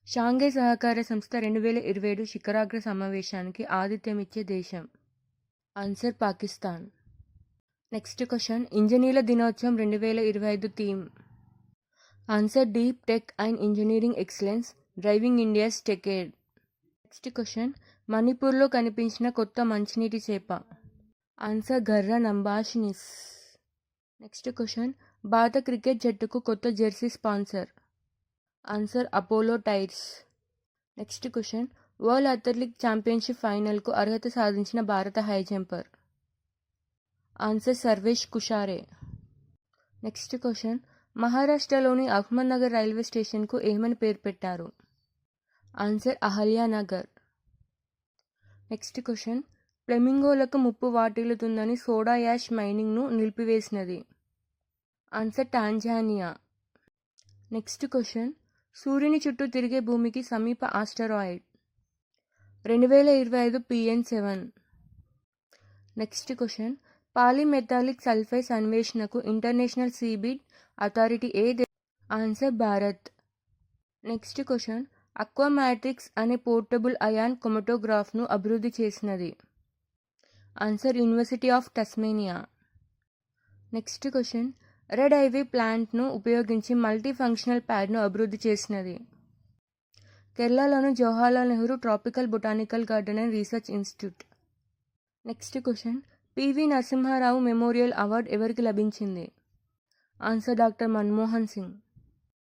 Shanghai సహకార సంస్థ 2027 శిఖరాగ్ర సమావేశానికి ఆతిథ్యమిచ్చే దేశం. ఆన్సర్ పాకిస్తాన్. Next question. ఇంజనీర్ల దినోత్సవం 2025 theme. Answer deep tech and engineering excellence driving India's techade. Next question. మణిపూర్లో కనిపించిన కొత్త మంచినీటి చేప. ఆన్సర్ గర్ర నంబాషినిస్. Next question. భారత క్రికెట్ జట్టుకు కొత్త jersey sponsor. Answer Apollo Tyres. Next question. World athletic championship ఫైనల్కు అర్హత సాధించిన భారత high jumper. Answer Sarvesh Kushare. Next question. మహారాష్ట్రలోని అహ్మద్నగర్ రైల్వే స్టేషన్కు ఏమని పేరు పెట్టారు. ఆన్సర్ అహల్యానగర్. Next question. ఫ్లెమింగోలకు ముప్పు వాటిల్లుతుందని సోడా యాష్ మైనింగ్ను నిలిపివేసినది. Answer Tanzania. Next question. సూర్యుని చుట్టూ తిరిగే భూమికి సమీప asteroid. 2025 PN7. Next question. Polymetallic sulphides అన్వేషణకు International Seabed Authority answer Bharat. Next question. Aquamatrix అనే పోర్టబుల్ అయాన్ క్రోమటోగ్రాఫ్ను అభివృద్ధి చేసినది. Answer University of Tasmania. Next question. Red ivy ప్లాంట్ను ఉపయోగించి మల్టీ ఫంక్షనల్ ప్యాడ్ను అభివృద్ధి చేసినది. కేరళలోని Jawaharlal Nehru tropical botanical garden and research institute. Next question. PV Narasimha Rao memorial award ఎవరికి లభించింది. Answer doctor Manmohan Singh.